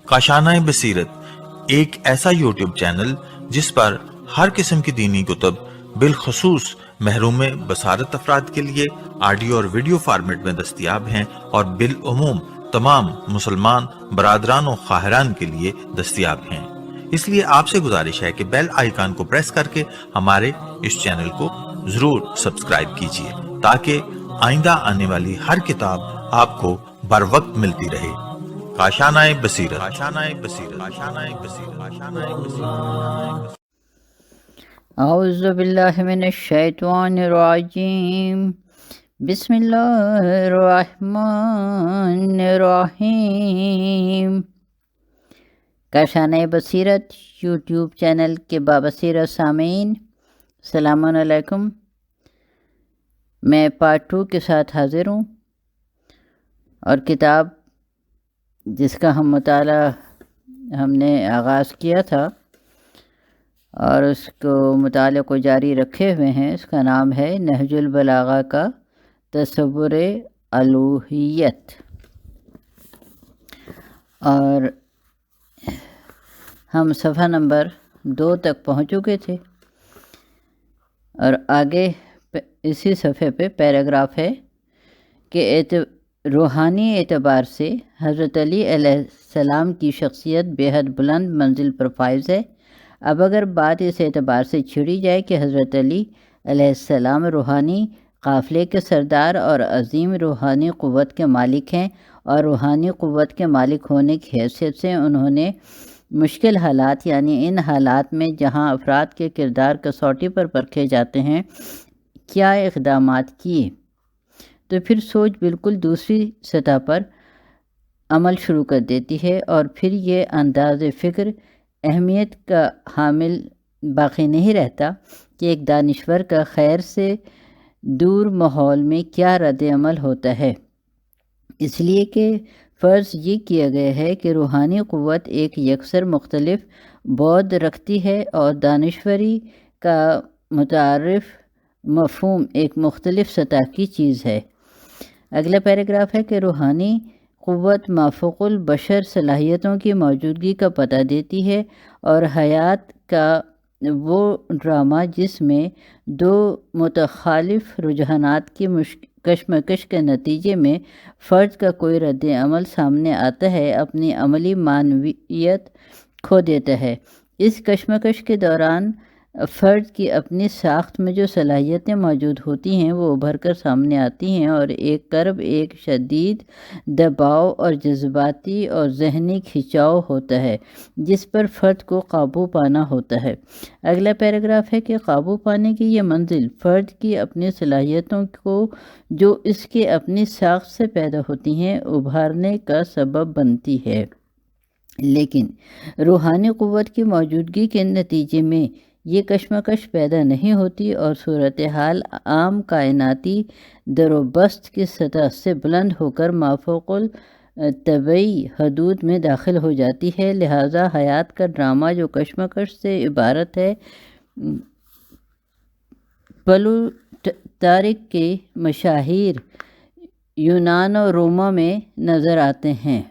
کاشانۂ بصیرت ایک ایسا یوٹیوب چینل جس پر ہر قسم کی دینی کتب بالخصوص محروم بصارت افراد کے لیے آڈیو اور ویڈیو فارمیٹ میں دستیاب ہیں اور بالعموم تمام مسلمان برادران و خواہران کے لیے دستیاب ہیں۔ اس لیے آپ سے گزارش ہے کہ بیل آئیکن کو پریس کر کے ہمارے اس چینل کو ضرور سبسکرائب کیجیے تاکہ آئندہ آنے والی ہر کتاب آپ کو بر وقت ملتی رہے۔ کاشانۂ بصیرت۔ اعوذ باللہ من الشیطان الرجیم، بسم اللہ الرحمن الرحیم۔ کاشانۂ بصیرت یوٹیوب چینل کے بابصیرت سامعین، السلام علیکم۔ میں پارٹ 2 کے ساتھ حاضر ہوں، اور کتاب جس کا مطالعہ ہم نے آغاز کیا تھا اور اس کو مطالعے کو جاری رکھے ہوئے ہیں، اس کا نام ہے نہج البلاغہ کا تصور الوہیت، اور ہم صفحہ نمبر 2 تک پہنچ چکے تھے، اور آگے اسی صفحے پہ پیراگراف ہے کہ روحانی اعتبار سے حضرت علی علیہ السلام کی شخصیت بے حد بلند منزل پر فائز ہے۔ اب اگر بات اس اعتبار سے چھڑی جائے کہ حضرت علی علیہ السلام روحانی قافلے کے سردار اور عظیم روحانی قوت کے مالک ہیں، اور روحانی قوت کے مالک ہونے کی حیثیت سے انہوں نے مشکل حالات، یعنی ان حالات میں جہاں افراد کے کردار کسوٹی پر پرکھے جاتے ہیں، کیا اقدامات کیے، تو پھر سوچ بالکل دوسری سطح پر عمل شروع کر دیتی ہے، اور پھر یہ انداز فکر اہمیت کا حامل باقی نہیں رہتا کہ ایک دانشور کا خیر سے دور ماحول میں کیا رد عمل ہوتا ہے، اس لیے کہ فرض یہ کیا گیا ہے کہ روحانی قوت ایک یکسر مختلف بعد رکھتی ہے، اور دانشوری کا متعارف مفہوم ایک مختلف سطح کی چیز ہے۔ اگلا پیراگراف ہے کہ روحانی قوت مافوق البشر صلاحیتوں کی موجودگی کا پتہ دیتی ہے، اور حیات کا وہ ڈرامہ جس میں دو متخالف رجحانات کی کشمکش کے نتیجے میں فرد کا کوئی رد عمل سامنے آتا ہے، اپنی عملی معنویت کھو دیتا ہے۔ اس کشمکش کے دوران فرد کی اپنی ساخت میں جو صلاحیتیں موجود ہوتی ہیں وہ ابھر کر سامنے آتی ہیں، اور ایک کرب ایک شدید دباؤ اور جذباتی اور ذہنی کھنچاؤ ہوتا ہے جس پر فرد کو قابو پانا ہوتا ہے۔ اگلا پیراگراف ہے کہ قابو پانے کی یہ منزل فرد کی اپنی صلاحیتوں کو جو اس کے اپنی ساخت سے پیدا ہوتی ہیں ابھارنے کا سبب بنتی ہے، لیکن روحانی قوت کی موجودگی کے نتیجے میں یہ کشمکش پیدا نہیں ہوتی، اور صورتحال عام کائناتی در و بست کی سطح سے بلند ہو کر مافوق الطبعی حدود میں داخل ہو جاتی ہے۔ لہٰذا حیات کا ڈرامہ جو کشمکش سے عبارت ہے، پلوٹارک کے مشاہیر یونان اور روما میں نظر آتے ہیں۔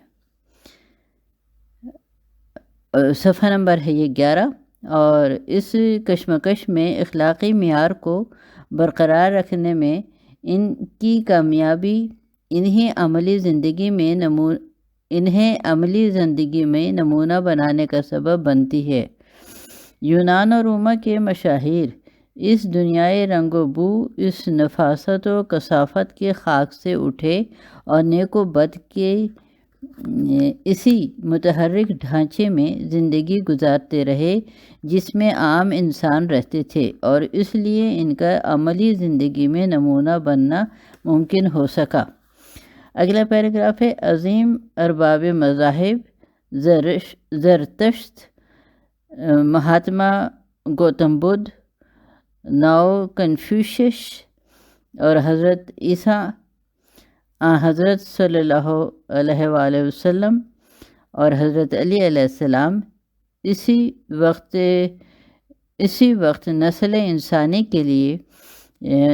صفحہ نمبر ہے یہ 11، اور اس کشمکش میں اخلاقی معیار کو برقرار رکھنے میں ان کی کامیابی انہیں عملی زندگی میں نمونہ بنانے کا سبب بنتی ہے۔ یونان اور روما کے مشاہیر اس دنیائے رنگ و بو، اس نفاست و کثافت کی خاک سے اٹھے، اور نیک و بد کے اسی متحرک ڈھانچے میں زندگی گزارتے رہے جس میں عام انسان رہتے تھے، اور اس لیے ان کا عملی زندگی میں نمونہ بننا ممکن ہو سکا۔ اگلا پیراگراف ہے عظیم ارباب مذاہب زرتشت، مہاتما گوتم بدھ، ناؤ کنفیوشس، اور حضرت عیسیٰ حضرت صلی اللہ علیہ وآلہ وسلم، اور حضرت علی علیہ السلام اسی وقت نسل انسانی کے لیے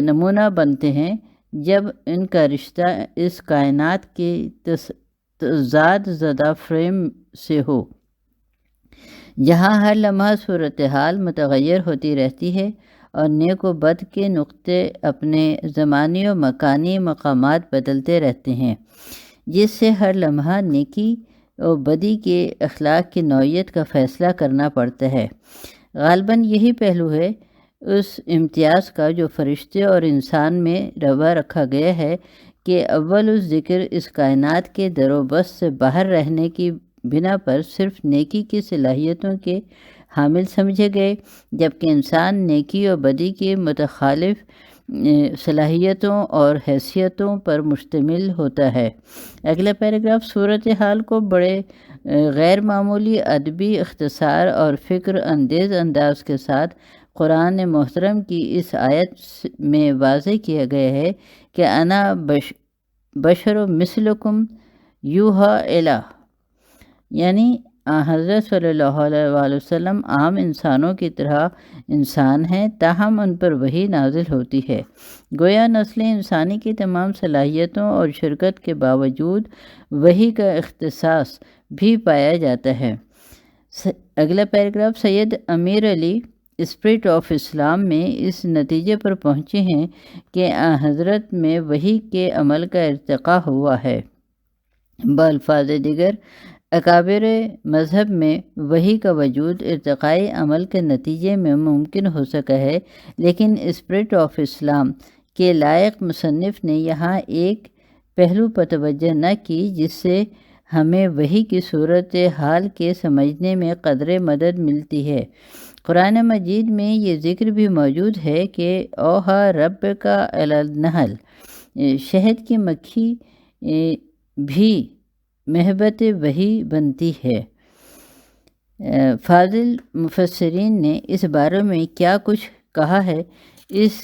نمونہ بنتے ہیں جب ان کا رشتہ اس کائنات کے تضاد زدہ فریم سے ہو، جہاں ہر لمحہ صورتحال متغیر ہوتی رہتی ہے اور نیک و بد کے نقطے اپنے زمانی و مکانی مقامات بدلتے رہتے ہیں، جس سے ہر لمحہ نیکی و بدی کے اخلاق کی نوعیت کا فیصلہ کرنا پڑتا ہے۔ غالباً یہی پہلو ہے اس امتیاز کا جو فرشتے اور انسان میں روا رکھا گیا ہے کہ اول اس ذکر اس کائنات کے در و بست سے باہر رہنے کی بنا پر صرف نیکی کی صلاحیتوں کے حامل سمجھے گئے، جبکہ انسان نیکی اور بدی کے متخالف صلاحیتوں اور حیثیتوں پر مشتمل ہوتا ہے۔ اگلا پیراگراف صورتحال کو بڑے غیر معمولی ادبی اختصار اور فکر اندیز انداز کے ساتھ قرآن محترم کی اس آیت میں واضح کیا گیا ہے کہ انا بشر مثلکم یوحی الی، یعنی حضرت صلی اللہ علیہ وآلہ وسلم عام انسانوں کی طرح انسان ہیں، تاہم ان پر وحی نازل ہوتی ہے۔ گویا نسل انسانی کی تمام صلاحیتوں اور شرکت کے باوجود وحی کا اختصاص بھی پایا جاتا ہے۔ اگلا paragraph Syed Ameer Ali spirit of Islam میں اس نتیجے پر پہنچے ہیں کہ حضرت میں وحی کے عمل کا ارتقاء ہوا ہے۔ بالفاظ دیگر اکابر مذہب میں وحی کا وجود ارتقائی عمل کے نتیجے میں ممکن ہو سکا ہے، لیکن اسپرٹ آف اسلام کے لائق مصنف نے یہاں ایک پہلو پر توجہ نہ کی جس سے ہمیں وحی کی صورت حال کے سمجھنے میں قدر مدد ملتی ہے۔ قرآن مجید میں یہ ذکر بھی موجود ہے کہ اوہا رب کا الی النحل، شہد کی مکھی بھی محبت وحی بنتی ہے۔ فاضل مفسرین نے اس بارے میں کیا کچھ کہا ہے، اس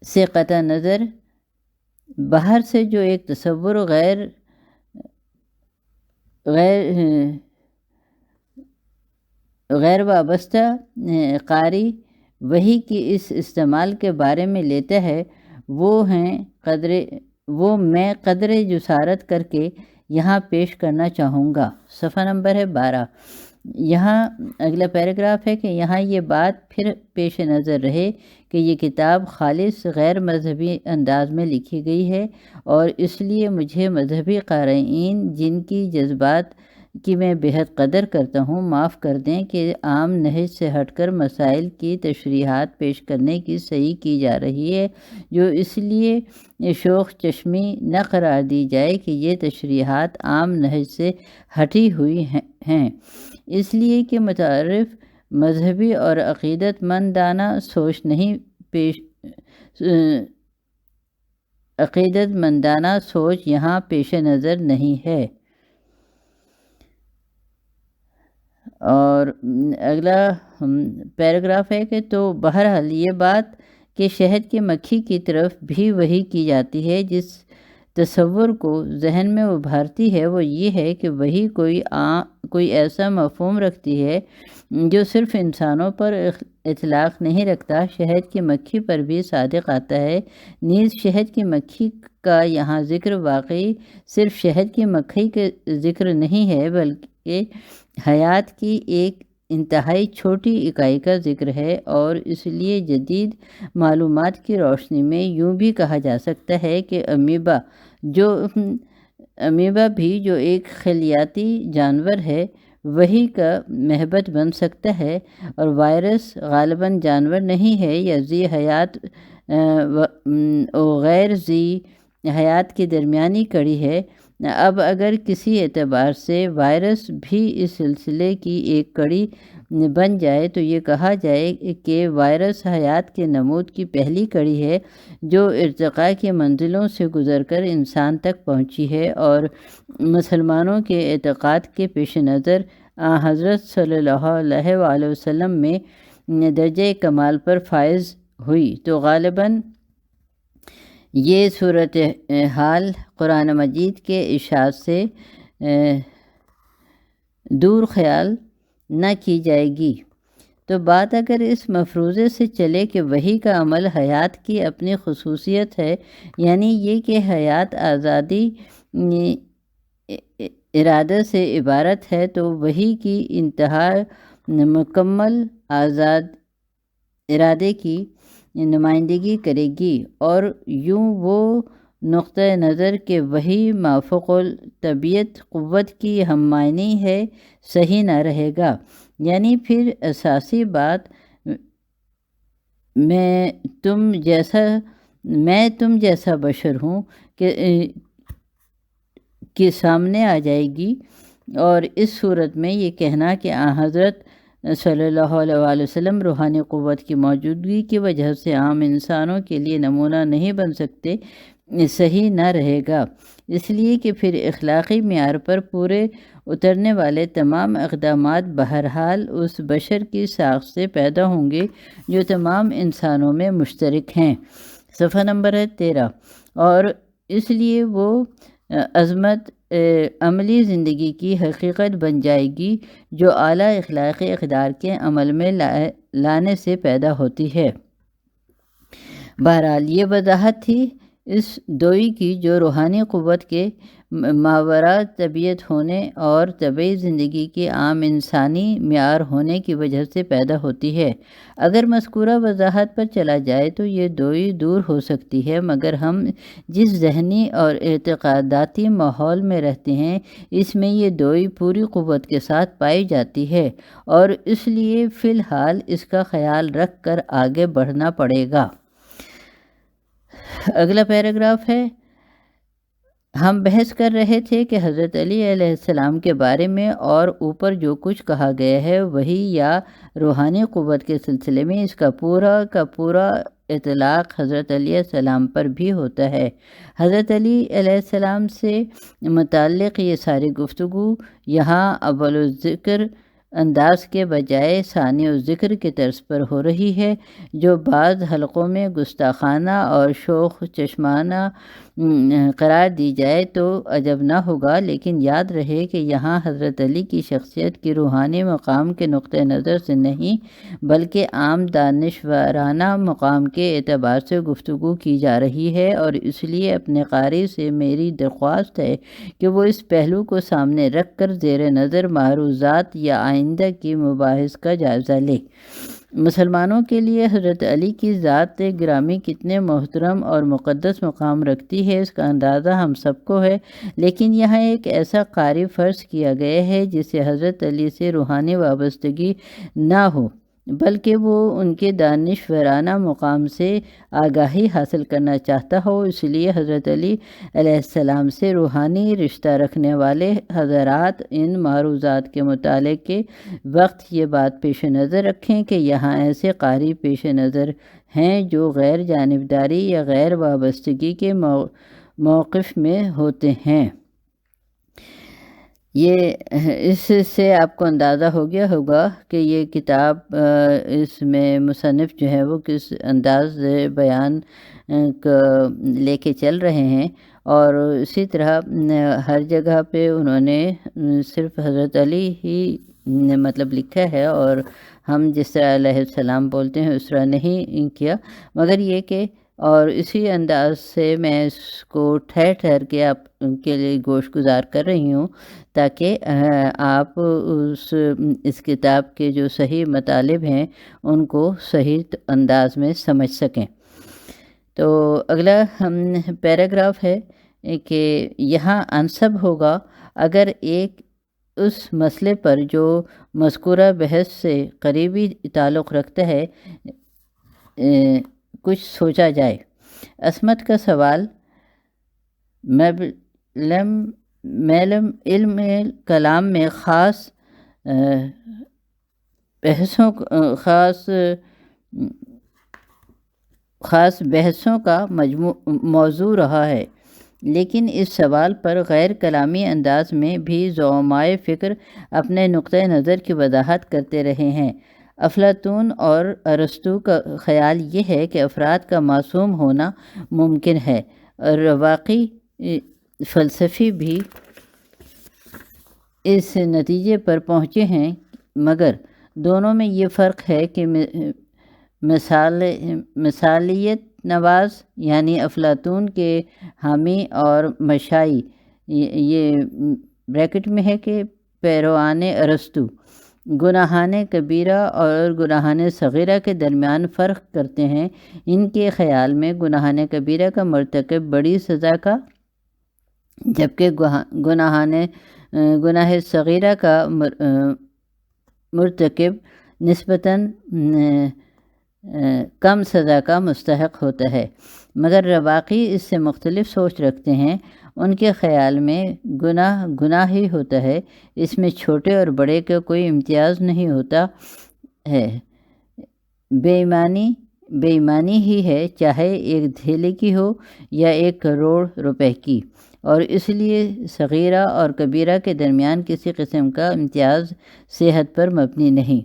سے قطع نظر باہر سے جو ایک تصور غیر وابستہ قاری وحی کی اس استعمال کے بارے میں لیتا ہے، وہ میں قدر جسارت کر کے یہاں پیش کرنا چاہوں گا۔ صفحہ نمبر ہے 12۔ یہاں اگلا پیراگراف ہے کہ یہاں یہ بات پھر پیش نظر رہے کہ یہ کتاب خالص غیر مذہبی انداز میں لکھی گئی ہے، اور اس لیے مجھے مذہبی قارئین جن کی جذبات کی میں بہت قدر کرتا ہوں معاف کر دیں کہ عام نہج سے ہٹ کر مسائل کی تشریحات پیش کرنے کی صحیح کی جا رہی ہے، جو اس لیے شوخ چشمی نہ قرار دی جائے کہ یہ تشریحات عام نہج سے ہٹی ہوئی ہیں، اس لیے کہ متعارف مذہبی اور عقیدت مندانہ سوچ یہاں پیش نظر نہیں ہے۔ اور اگلا پیراگراف ہے کہ تو بہرحال یہ بات کہ شہد کی مکھی کی طرف بھی وحی کی جاتی ہے جس تصور کو ذہن میں ابھارتی ہے وہ یہ ہے کہ وحی کوئی ایسا مفہوم رکھتی ہے جو صرف انسانوں پر اطلاق نہیں رکھتا، شہد کی مکھی پر بھی صادق آتا ہے۔ نیز شہد کی مکھی کا یہاں ذکر واقعی صرف شہد کی مکھی کے ذکر نہیں ہے بلکہ حیات کی ایک انتہائی چھوٹی اکائی کا ذکر ہے، اور اس لیے جدید معلومات کی روشنی میں یوں بھی کہا جا سکتا ہے کہ امیبا بھی جو ایک خلیاتی جانور ہے وحی کا محبت بن سکتا ہے، اور وائرس غالباً جانور نہیں ہے یا ذی حیات و غیر ذی حیات کی درمیانی کڑی ہے۔ اب اگر کسی اعتبار سے وائرس بھی اس سلسلے کی ایک کڑی بن جائے تو یہ کہا جائے کہ وائرس حیات کے نمود کی پہلی کڑی ہے جو ارتقاء کی منزلوں سے گزر کر انسان تک پہنچی ہے، اور مسلمانوں کے اعتقاد کے پیش نظر حضرت صلی اللہ علیہ وآلہ وسلم میں درجہ کمال پر فائز ہوئی، تو غالباً یہ صورتحال قرآن مجید کے اشاعت سے دور خیال نہ کی جائے گی۔ تو بات اگر اس مفروضے سے چلے کہ وحی کا عمل حیات کی اپنی خصوصیت ہے، یعنی یہ کہ حیات آزادی ارادہ سے عبارت ہے، تو وحی کی انتہا مکمل آزاد ارادے کی نمائندگی کرے گی، اور یوں وہ نقطۂ نظر کہ وحی مافوق الطبیعت قوت کی ہم معنی ہے صحیح نہ رہے گا۔ یعنی پھر اساسی بات میں تم جیسا بشر ہوں کہ سامنے آ جائے گی، اور اس صورت میں یہ کہنا کہ حضرت صلی اللہ علیہ وآلہ وسلم روحانی قوت کی موجودگی کی وجہ سے عام انسانوں کے لیے نمونہ نہیں بن سکتے صحیح نہ رہے گا، اس لیے کہ پھر اخلاقی معیار پر پورے اترنے والے تمام اقدامات بہرحال اس بشر کی ساخت سے پیدا ہوں گے جو تمام انسانوں میں مشترک ہیں۔ صفحہ نمبر ہے 13۔ اور اس لیے وہ عظمت عملی زندگی کی حقیقت بن جائے گی جو اعلیٰ اخلاقی اقدار کے عمل میں لانے سے پیدا ہوتی ہے۔ بہرحال یہ وضاحت تھی اس دوئی کی جو روحانی قوت کے ماورا طبیعت ہونے اور طبعی زندگی کی عام انسانی معیار ہونے کی وجہ سے پیدا ہوتی ہے۔ اگر مذکورہ وضاحت پر چلا جائے تو یہ دوئی دور ہو سکتی ہے، مگر ہم جس ذہنی اور اعتقاداتی ماحول میں رہتے ہیں اس میں یہ دوئی پوری قوت کے ساتھ پائی جاتی ہے، اور اس لیے فی الحال اس کا خیال رکھ کر آگے بڑھنا پڑے گا۔ اگلا پیراگراف ہے، ہم بحث کر رہے تھے کہ حضرت علی علیہ السلام کے بارے میں اور اوپر جو کچھ کہا گیا ہے وہی یا روحانی قوت کے سلسلے میں اس کا پورا اطلاق حضرت علیہ السلام پر بھی ہوتا ہے۔ حضرت علی علیہ السلام سے متعلق یہ ساری گفتگو یہاں اول الذکر انداز کے بجائے ثانی الذکر کے طرز پر ہو رہی ہے، جو بعض حلقوں میں گستاخانہ اور شوخ چشمانہ قرار دی جائے تو عجب نہ ہوگا، لیکن یاد رہے کہ یہاں حضرت علی کی شخصیت کی روحانی مقام کے نقطۂ نظر سے نہیں بلکہ عام دانشورانہ مقام کے اعتبار سے گفتگو کی جا رہی ہے، اور اس لیے اپنے قاری سے میری درخواست ہے کہ وہ اس پہلو کو سامنے رکھ کر زیر نظر معروضات یا آئندہ کی مباحث کا جائزہ لے۔ مسلمانوں کے لیے حضرت علی کی ذات گرامی کتنے محترم اور مقدس مقام رکھتی ہے اس کا اندازہ ہم سب کو ہے، لیکن یہاں ایک ایسا قاری فرض کیا گیا ہے جسے حضرت علی سے روحانی وابستگی نہ ہو بلکہ وہ ان کے دانشورانہ مقام سے آگاہی حاصل کرنا چاہتا ہو، اس لیے حضرت علی علیہ السلام سے روحانی رشتہ رکھنے والے حضرات ان معروضات کے مطالعے کے وقت یہ بات پیش نظر رکھیں کہ یہاں ایسے قاری پیش نظر ہیں جو غیر جانبداری یا غیر وابستگی کے موقف میں ہوتے ہیں۔ یہ اس سے آپ کو اندازہ ہو گیا ہوگا کہ یہ کتاب اس میں مصنف جو ہے وہ کس انداز بیان لے کے چل رہے ہیں، اور اسی طرح ہر جگہ پہ انہوں نے صرف حضرت علی ہی مطلب لکھا ہے، اور ہم جس طرح علیہ السلام بولتے ہیں اس طرح نہیں کیا، مگر یہ کہ اور اسی انداز سے میں اس کو ٹھہر کے آپ کے لیے گوش گزار کر رہی ہوں تاکہ آپ اس کتاب کے جو صحیح مطالب ہیں ان کو صحیح انداز میں سمجھ سکیں۔ تو اگلا پیراگراف ہے کہ یہاں انسب ہوگا اگر ایک اس مسئلے پر جو مذکورہ بحث سے قریبی تعلق رکھتا ہے کچھ سوچا جائے۔ عصمت کا سوال علم کلام میں خاص بحثوں کا موضوع رہا ہے، لیکن اس سوال پر غیر کلامی انداز میں بھی زعمائے فکر اپنے نقطۂ نظر کی وضاحت کرتے رہے ہیں۔ افلاطون اور ارسطو کا خیال یہ ہے کہ افراد کا معصوم ہونا ممکن ہے، اور واقعی فلسفی بھی اس نتیجے پر پہنچے ہیں، مگر دونوں میں یہ فرق ہے کہ مثالیت نواز یعنی افلاطون کے حامی اور مشائی یہ بریکٹ میں ہے کہ پیروان ارسطو گناہان کبیرہ اور گناہان صغیرہ کے درمیان فرق کرتے ہیں۔ ان کے خیال میں گناہان کبیرہ کا مرتکب بڑی سزا کا، جبکہ گناہ صغیرہ کا مرتکب نسبتاً کم سزا کا مستحق ہوتا ہے، مگر رواقی اس سے مختلف سوچ رکھتے ہیں۔ ان کے خیال میں گناہ ہی ہوتا ہے، اس میں چھوٹے اور بڑے کا کوئی امتیاز نہیں ہوتا ہے۔ بے ایمانی ہی ہے، چاہے ایک دھیلے کی ہو یا 1 کروڑ روپے کی، اور اس لیے صغیرہ اور کبیرہ کے درمیان کسی قسم کا امتیاز صحت پر مبنی نہیں۔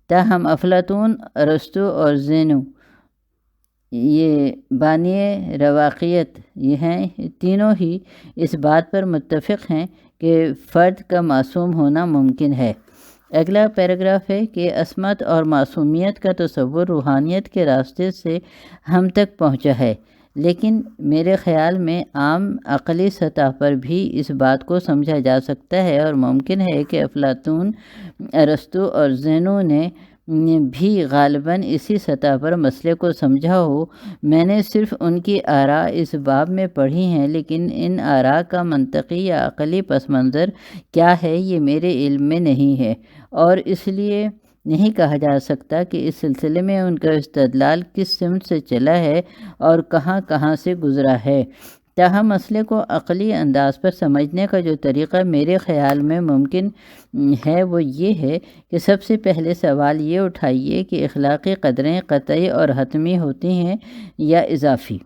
تاہم افلاطون، ارسطو اور زینو یہ بانی رواقیت یہ ہیں، تینوں ہی اس بات پر متفق ہیں کہ فرد کا معصوم ہونا ممکن ہے۔ اگلا پیراگراف ہے کہ عصمت اور معصومیت کا تصور روحانیت کے راستے سے ہم تک پہنچا ہے، لیکن میرے خیال میں عام عقلی سطح پر بھی اس بات کو سمجھا جا سکتا ہے، اور ممکن ہے کہ افلاطون، ارسطو اور زینو نے بھی غالباً اسی سطح پر مسئلے کو سمجھا ہو۔ میں نے صرف ان کی آراء اس باب میں پڑھی ہیں، لیکن ان آراء کا منطقی یا عقلی پس منظر کیا ہے یہ میرے علم میں نہیں ہے، اور اس لیے نہیں کہا جا سکتا کہ اس سلسلے میں ان کا استدلال کس سمت سے چلا ہے اور کہاں کہاں سے گزرا ہے۔ تاہم مسئلے کو عقلی انداز پر سمجھنے کا جو طریقہ میرے خیال میں ممکن ہے وہ یہ ہے کہ سب سے پہلے سوال یہ اٹھائیے کہ اخلاقی قدریں قطعی اور حتمی ہوتی ہیں یا اضافی۔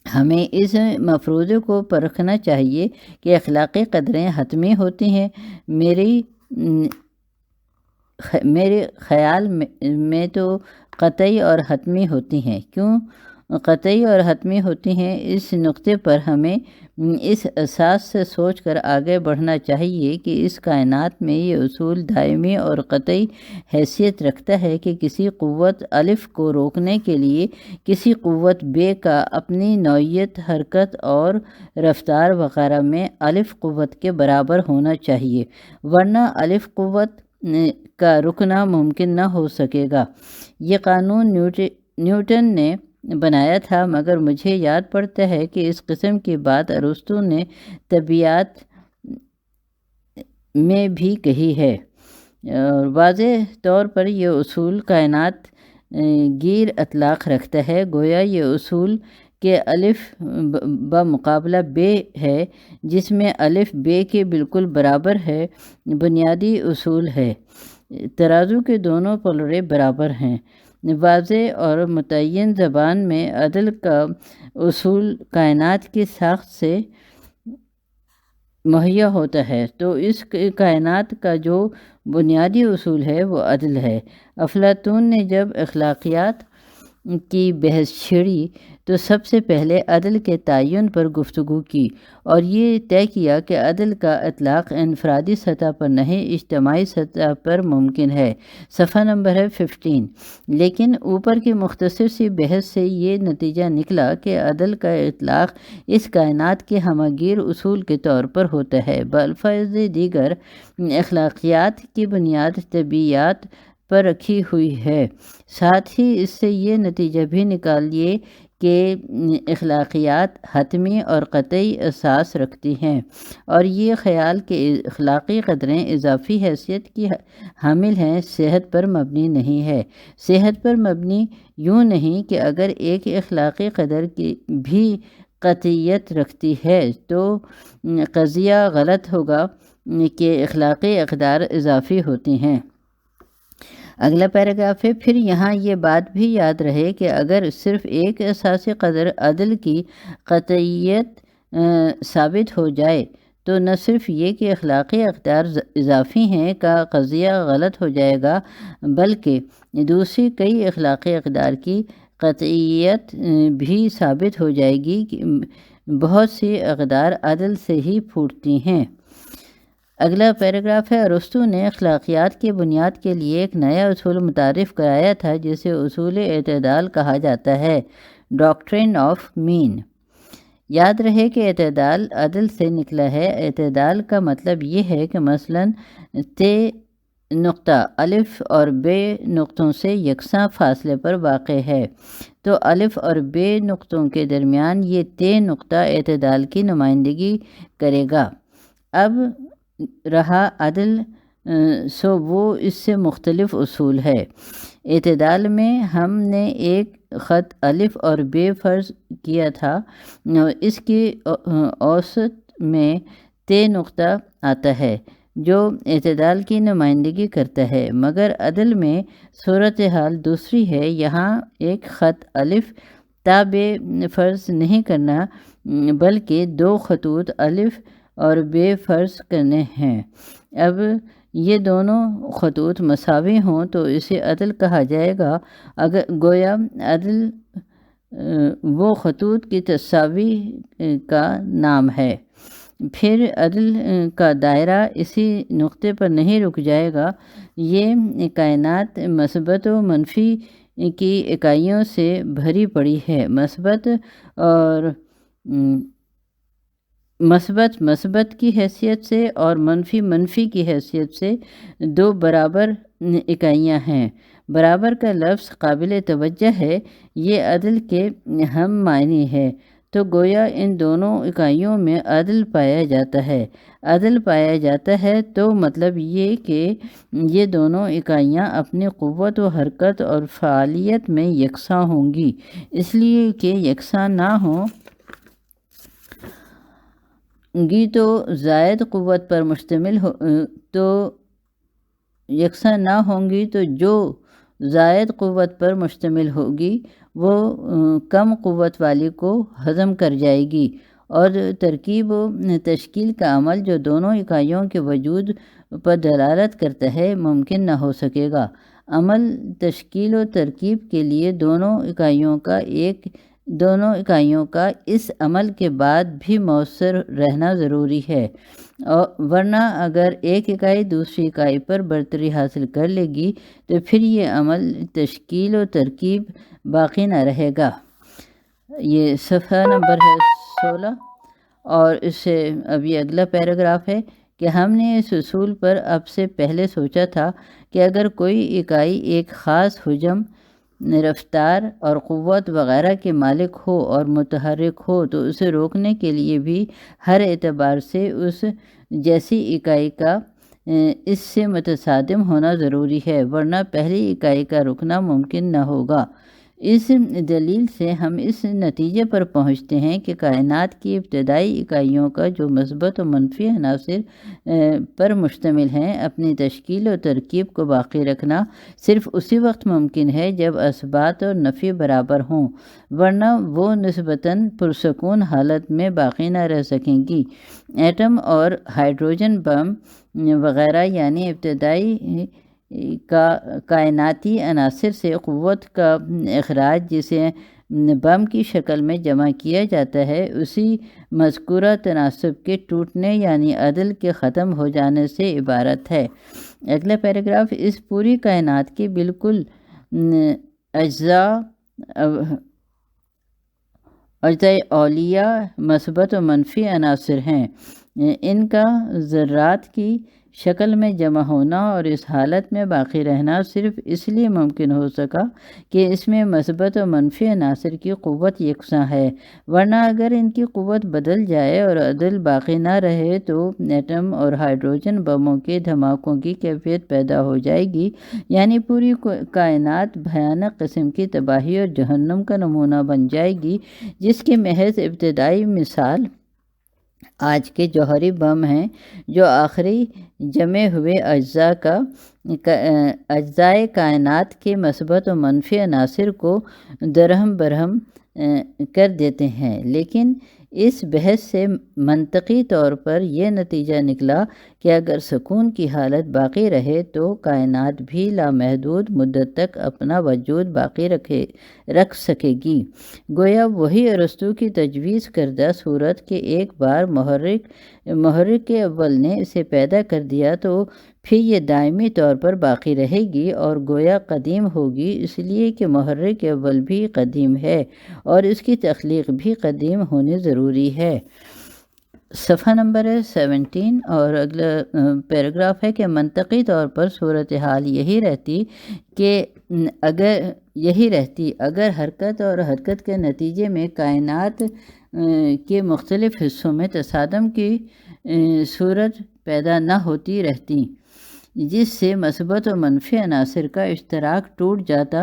ہمیں اس مفروضے کو پرکھنا چاہیے کہ اخلاقی قدریں حتمی ہوتی ہیں۔ میرے خیال میں تو قطعی اور حتمی ہوتی ہیں۔ کیوں قطعی اور حتمی ہوتی ہیں؟ اس نقطے پر ہمیں اس اساس سے سوچ کر آگے بڑھنا چاہیے کہ اس کائنات میں یہ اصول دائمی اور قطعی حیثیت رکھتا ہے کہ کسی قوت الف کو روکنے کے لیے کسی قوت بے کا اپنی نوعیت، حرکت اور رفتار وغیرہ میں الف قوت کے برابر ہونا چاہیے، ورنہ الف قوت کا رکنا ممکن نہ ہو سکے گا۔ یہ قانون نیوٹن نے بنایا تھا، مگر مجھے یاد پڑتا ہے کہ اس قسم کی بات ارسطو نے طبیعیات میں بھی کہی ہے۔ واضح طور پر یہ اصول کائنات گیر اطلاق رکھتا ہے، گویا یہ اصول کہ الف بمقابلہ بے ہے، جس میں الف بے کے بالکل برابر ہے، بنیادی اصول ہے۔ ترازو کے دونوں پلڑے برابر ہیں۔ واضح اور متعین زبان میں عدل کا اصول کائنات کی ساخت سے مہیا ہوتا ہے، تو اس کائنات کا جو بنیادی اصول ہے وہ عدل ہے۔ افلاطون نے جب اخلاقیات کی بحث چھیڑی تو سب سے پہلے عدل کے تعین پر گفتگو کی اور یہ طے کیا کہ عدل کا اطلاق انفرادی سطح پر نہیں، اجتماعی سطح پر ممکن ہے۔ صفحہ نمبر ہے 15۔ لیکن اوپر کی مختصر سی بحث سے یہ نتیجہ نکلا کہ عدل کا اطلاق اس کائنات کے ہمہ گیر اصول کے طور پر ہوتا ہے۔ بالفاظ دیگر اخلاقیات کی بنیاد طبیعیات پر رکھی ہوئی ہے۔ ساتھ ہی اس سے یہ نتیجہ بھی نکالیے کہ اخلاقیات حتمی اور قطعی اساس رکھتی ہیں، اور یہ خیال کہ اخلاقی قدریں اضافی حیثیت کی حامل ہیں صحت پر مبنی نہیں ہے۔ صحت پر مبنی یوں نہیں کہ اگر ایک اخلاقی قدر کی بھی قطعیت رکھتی ہے تو قضیہ غلط ہوگا کہ اخلاقی اقدار اضافی ہوتی ہیں۔ اگلا پیراگراف ہے، پھر یہاں یہ بات بھی یاد رہے کہ اگر صرف ایک اساسی قدر عدل کی قطعیت ثابت ہو جائے تو نہ صرف یہ کہ اخلاقی اقدار اضافی ہیں کا قضیہ غلط ہو جائے گا، بلکہ دوسری کئی اخلاقی اقدار کی قطعیت بھی ثابت ہو جائے گی کہ بہت سی اقدار عدل سے ہی پھوٹتی ہیں۔ اگلا پیراگراف ہے، ارسطو نے اخلاقیات کی بنیاد کے لیے ایک نیا اصول متعارف کرایا تھا جسے اصول اعتدال کہا جاتا ہے، ڈاکٹرین آف مین۔ یاد رہے کہ اعتدال عدل سے نکلا ہے۔ اعتدال کا مطلب یہ ہے کہ مثلاً تے نقطہ الف اور بے نقطوں سے یکساں فاصلے پر واقع ہے تو الف اور بے نقطوں کے درمیان یہ تے نقطہ اعتدال کی نمائندگی کرے گا۔ اب رہا عدل، سو وہ اس سے مختلف اصول ہے۔ اعتدال میں ہم نے ایک خط الف اور بے فرض کیا تھا، اس کی اوسط میں تے نقطہ آتا ہے جو اعتدال کی نمائندگی کرتا ہے، مگر عدل میں صورتحال دوسری ہے۔ یہاں ایک خط الف تا بے فرض نہیں کرنا بلکہ دو خطوط الف اور بے فرض کرنے ہیں۔ اب یہ دونوں خطوط مساوی ہوں تو اسے عدل کہا جائے گا، اگر گویا عدل وہ خطوط کی تساوی کا نام ہے۔ پھر عدل کا دائرہ اسی نقطے پر نہیں رک جائے گا۔ یہ کائنات مثبت و منفی کی اکائیوں سے بھری پڑی ہے۔ مثبت کی حیثیت سے اور منفی کی حیثیت سے دو برابر اکائیاں ہیں۔ برابر کا لفظ قابل توجہ ہے، یہ عدل کے ہم معنی ہے، تو گویا ان دونوں اکائیوں میں عدل پایا جاتا ہے۔ عدل پایا جاتا ہے تو مطلب یہ کہ یہ دونوں اکائیاں اپنی قوت و حرکت اور فعالیت میں یکساں ہوں گی۔ اس لیے کہ یکساں نہ ہوں گی تو زائد قوت پر مشتمل یکساں نہ ہوں گی تو جو زائد قوت پر مشتمل ہوگی وہ کم قوت والی کو ہضم کر جائے گی، اور ترکیب و تشکیل کا عمل جو دونوں اکائیوں کے وجود پر دلالت کرتا ہے ممکن نہ ہو سکے گا۔ عمل تشکیل و ترکیب کے لیے دونوں اکائیوں کا اس عمل کے بعد بھی مؤثر رہنا ضروری ہے، ورنہ اگر ایک اکائی دوسری اکائی پر برتری حاصل کر لے گی تو پھر یہ عمل تشکیل و ترکیب باقی نہ رہے گا۔ یہ صفحہ نمبر ہے 16، اور اس سے اب یہ اگلا پیراگراف ہے کہ ہم نے اس اصول پر اب سے پہلے سوچا تھا کہ اگر کوئی اکائی ایک خاص حجم، رفتار اور قوت وغیرہ کے مالک ہو اور متحرک ہو تو اسے روکنے کے لیے بھی ہر اعتبار سے اس جیسی اکائی کا اس سے متصادم ہونا ضروری ہے، ورنہ پہلی اکائی کا رکنا ممکن نہ ہوگا۔ اس دلیل سے ہم اس نتیجے پر پہنچتے ہیں کہ کائنات کی ابتدائی اکائیوں کا جو مثبت و منفی عناصر پر مشتمل ہیں، اپنی تشکیل و ترکیب کو باقی رکھنا صرف اسی وقت ممکن ہے جب اثبات اور نفی برابر ہوں، ورنہ وہ نسبتاً پرسکون حالت میں باقی نہ رہ سکیں گی۔ ایٹم اور ہائیڈروجن بم وغیرہ یعنی ابتدائی کائناتی عناصر سے قوت کا اخراج جسے بم کی شکل میں جمع کیا جاتا ہے، اسی مذکورہ تناسب کے ٹوٹنے یعنی عدل کے ختم ہو جانے سے عبارت ہے۔ اگلا پیراگراف، اس پوری کائنات کے بالکل اجزاء اولیہ مثبت و منفی عناصر ہیں۔ ان کا ذرات کی شکل میں جمع ہونا اور اس حالت میں باقی رہنا صرف اس لیے ممکن ہو سکا کہ اس میں مثبت و منفی عناصر کی قوت یکساں ہے، ورنہ اگر ان کی قوت بدل جائے اور عدل باقی نہ رہے تو ایٹم اور ہائیڈروجن بموں کے دھماکوں کی کیفیت پیدا ہو جائے گی، یعنی پوری کائنات بھیانک قسم کی تباہی اور جہنم کا نمونہ بن جائے گی، جس کی محض ابتدائی مثال آج کے جوہری بم ہیں جو آخری جمے ہوئے اجزائے کائنات کے مثبت و منفی عناصر کو درہم برہم کر دیتے ہیں۔ لیکن اس بحث سے منطقی طور پر یہ نتیجہ نکلا کہ اگر سکون کی حالت باقی رہے تو کائنات بھی لامحدود مدت تک اپنا وجود باقی رکھ سکے گی۔ گویا وہی ارسطو کی تجویز کردہ صورت کہ ایک بار محرک اول نے اسے پیدا کر دیا تو پھر یہ دائمی طور پر باقی رہے گی اور گویا قدیم ہوگی، اس لیے کہ محرک اول بھی قدیم ہے اور اس کی تخلیق بھی قدیم ہونی ضروری ہے۔ صفحہ نمبر 17 اور اگلا پیراگراف ہے کہ منطقی طور پر صورتحال یہی رہتی اگر حرکت اور حرکت کے نتیجے میں کائنات کے مختلف حصوں میں تصادم کی صورت پیدا نہ ہوتی رہتی، جس سے مثبت و منفی عناصر کا اشتراک ٹوٹ جاتا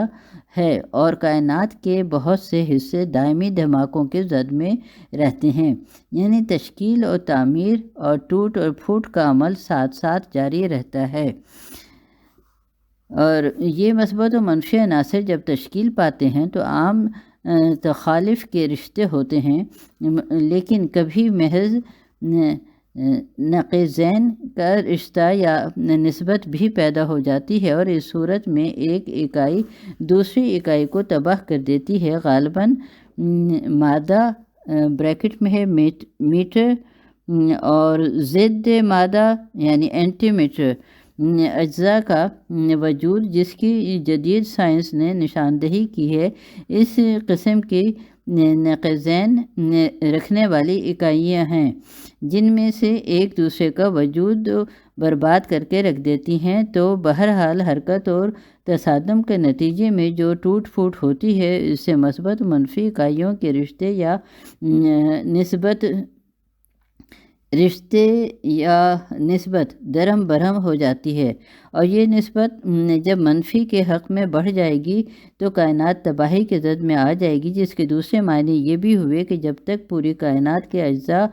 ہے اور کائنات کے بہت سے حصے دائمی دھماکوں کے زد میں رہتے ہیں، یعنی تشکیل و تعمیر اور ٹوٹ اور پھوٹ کا عمل ساتھ ساتھ جاری رہتا ہے۔ اور یہ مثبت و منفی عناصر جب تشکیل پاتے ہیں تو عام تخالف کے رشتے ہوتے ہیں، لیکن کبھی محض نقیضین کا رشتہ یا نسبت بھی پیدا ہو جاتی ہے اور اس صورت میں ایک اکائی دوسری اکائی کو تباہ کر دیتی ہے۔ غالباً مادہ بریکٹ میں ہے میٹر اور ضد مادہ یعنی اینٹی میٹر اجزاء کا وجود، جس کی جدید سائنس نے نشاندہی کی ہے، اس قسم کی نقیضین رکھنے والی اکائیاں ہیں جن میں سے ایک دوسرے کا وجود برباد کر کے رکھ دیتی ہیں۔ تو بہرحال حرکت اور تصادم کے نتیجے میں جو ٹوٹ پھوٹ ہوتی ہے اس سے مثبت منفی اکائیوں کے رشتے یا نسبت درہم برہم ہو جاتی ہے، اور یہ نسبت جب منفی کے حق میں بڑھ جائے گی تو کائنات تباہی کے زد میں آ جائے گی، جس کے دوسرے معنی یہ بھی ہوئے کہ جب تک پوری کائنات کے اجزاء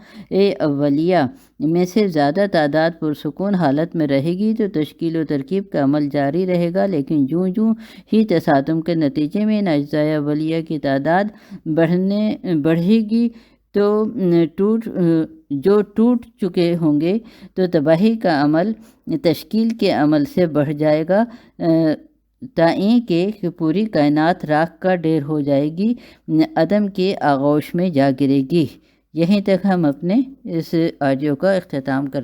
اولیہ میں سے زیادہ تعداد پرسکون حالت میں رہے گی تو تشکیل و ترکیب کا عمل جاری رہے گا، لیکن یوں ہی تصادم کے نتیجے میں ان اجزاء اولیہ کی تعداد بڑھے گی تو جو ٹوٹ چکے ہوں گے تو تباہی کا عمل تشکیل کے عمل سے بڑھ جائے گا تائیں کہ پوری کائنات راکھ کا ڈھیر ہو جائے گی، عدم کے آغوش میں جا گرے گی۔ یہیں تک ہم اپنے اس آڈیو کا اختتام کرتے ہیں۔